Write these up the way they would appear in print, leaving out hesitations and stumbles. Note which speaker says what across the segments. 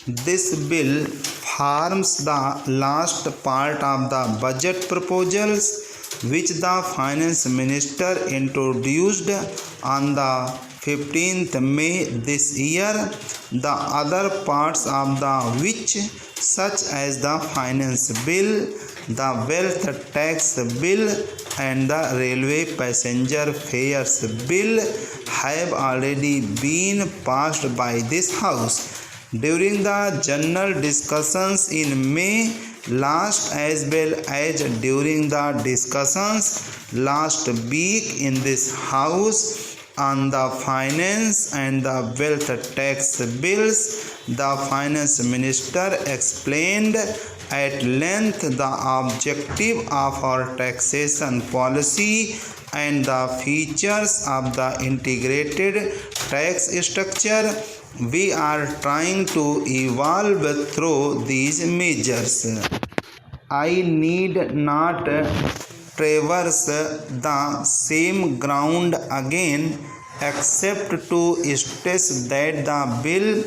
Speaker 1: This bill forms the last part of the budget proposals which the finance minister introduced on the 15th May this year. The other parts of the which, such as the finance bill, the wealth tax bill and the railway passenger fares bill, have already been passed by this house. During the general discussions in May last as well as during the discussions last week in this house on the finance and the wealth tax bills, the finance minister explained at length the objective of our taxation policy and the features of the integrated tax structure we are trying to evolve through these measures. I need not traverse the same ground again except to stress that the bill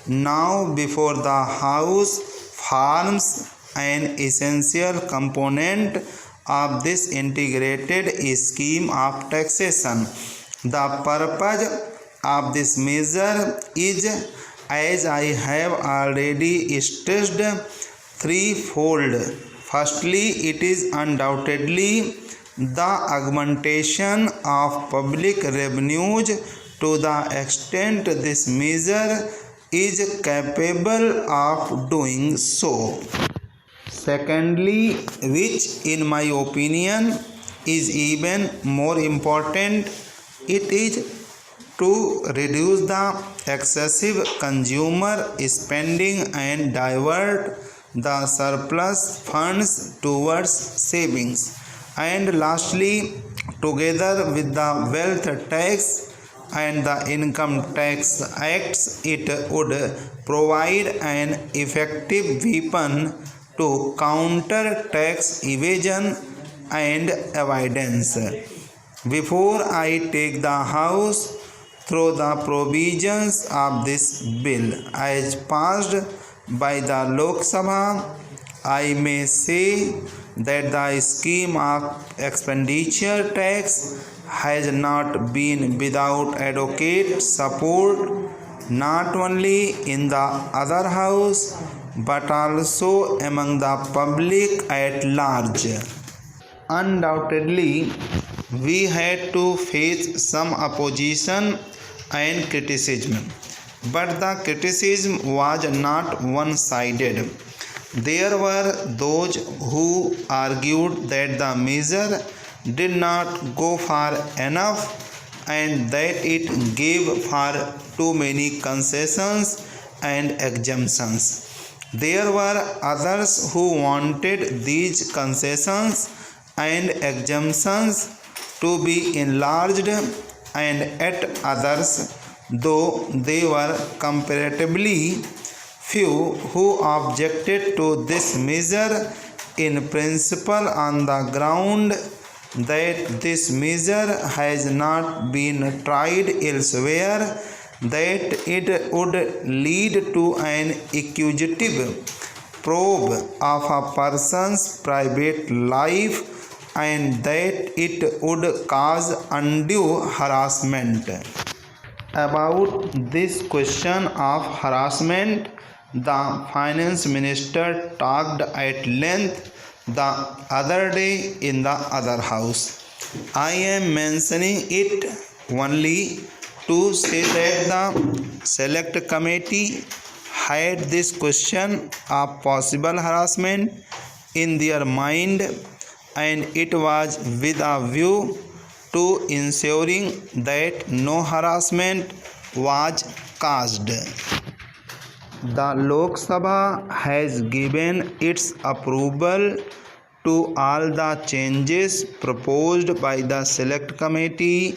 Speaker 1: now before the House forms an essential component of this integrated scheme of taxation. The purpose of this measure is, as I have already stressed, threefold. Firstly, it is undoubtedly the augmentation of public revenues to the extent this measure is capable of doing so. Secondly, which in my opinion is even more important, it is to reduce the excessive consumer spending and divert the surplus funds towards savings. And lastly, together with the wealth tax and the income tax acts, it would provide an effective weapon to counter tax evasion and avoidance. Before I take the House through the provisions of this bill as passed by the Lok Sabha, I may say that the scheme of expenditure tax has not been without adequate support not only in the other house but also among the public at large. Undoubtedly, we had to face some opposition and criticism, but the criticism was not one-sided. There were those who argued that the measure did not go far enough and that it gave far too many concessions and exemptions. There were others who wanted these concessions and exemptions to be enlarged, and at others, though they were comparatively few, who objected to this measure in principle on the ground that this measure has not been tried elsewhere, that it would lead to an accusative probe of a person's private life and that it would cause undue harassment. About this question of harassment, the finance minister talked at length the other day in the other house. I am mentioning it only to say that the select committee had this question of possible harassment in their mind, and it was with a view to ensuring that no harassment was caused. The Lok Sabha has given its approval to all the changes proposed by the select committee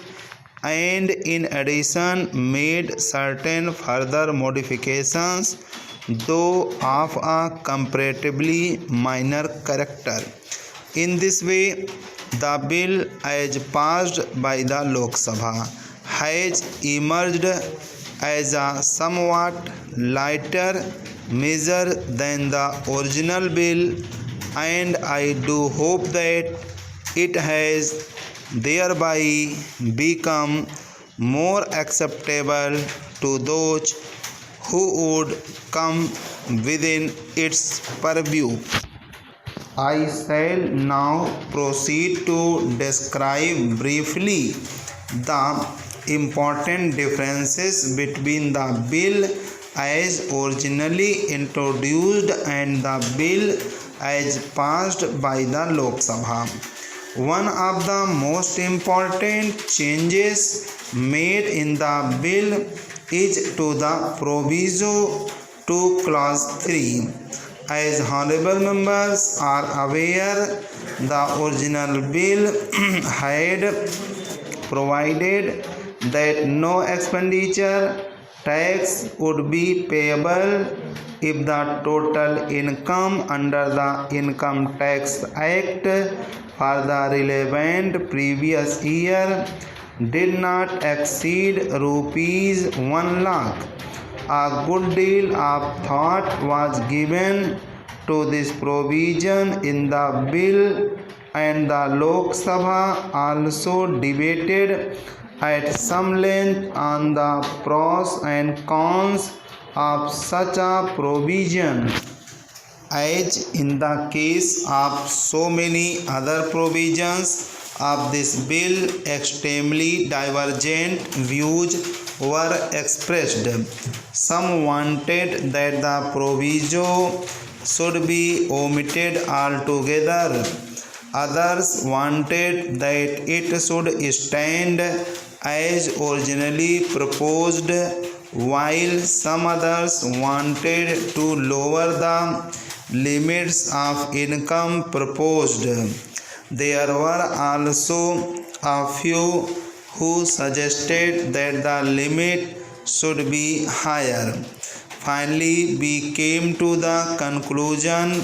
Speaker 1: and in addition made certain further modifications, though of a comparatively minor character. In this way, the bill as passed by the Lok Sabha has emerged as a somewhat lighter measure than the original bill, and I do hope that it has thereby become more acceptable to those who would come within its purview. I shall now proceed to describe briefly the important differences between the bill as originally introduced and the bill as passed by the Lok Sabha. One of the most important changes made in the bill is to the proviso to clause 3. As honorable members are aware, the original bill had provided that no expenditure tax would be payable if the total income under the Income Tax Act for the relevant previous year did not exceed rupees 1 lakh. A good deal of thought was given to this provision in the bill, and the Lok Sabha also debated at some length on the pros and cons of such a provision. As in the case of so many other provisions of this bill, extremely divergent views were expressed. Some wanted that the proviso should be omitted altogether. Others wanted that it should stand as originally proposed, while some others wanted to lower the limits of income proposed. There were also a few who suggested that the limit should be higher. Finally, we came to the conclusion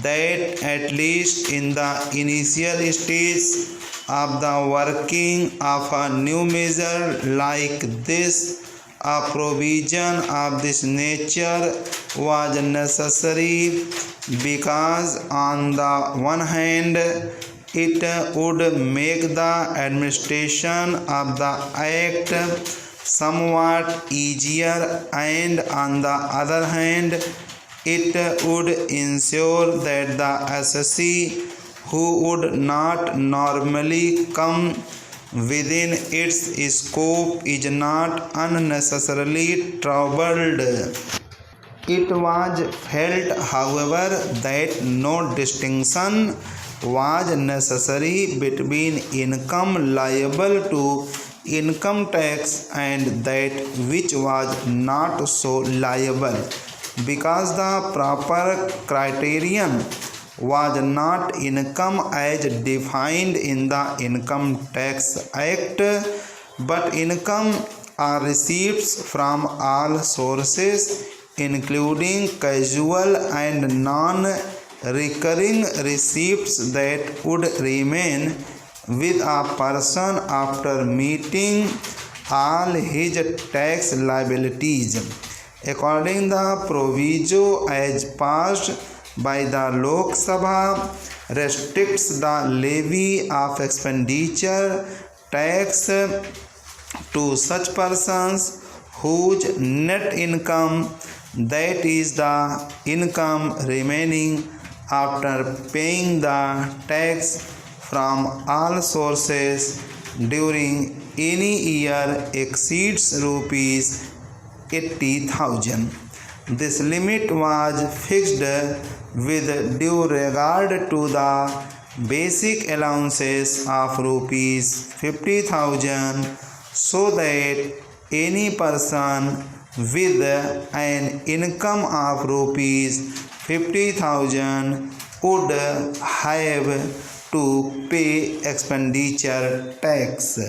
Speaker 1: that at least in the initial stage of the working of a new measure like this, a provision of this nature was necessary, because on the one hand it would make the administration of the act somewhat easier, and on the other hand it would ensure that the assessee, who would not normally come within its scope, is not unnecessarily troubled. It was felt, however, that no distinction was necessary between income liable to income tax and that which was not so liable, because the proper criterion was not income as defined in the Income Tax Act, but income are receipts from all sources, including casual and non-recurring receipts that would remain with a person after meeting all his tax liabilities. According the proviso as passed by the Lok Sabha restricts the levy of expenditure tax to such persons whose net income, that is the income remaining after paying the tax from all sources during any year, exceeds rupees 80,000. This limit was fixed with due regard to the basic allowances of rupees 50,000, so that any person with an income of rupees 50,000 would have to pay expenditure tax.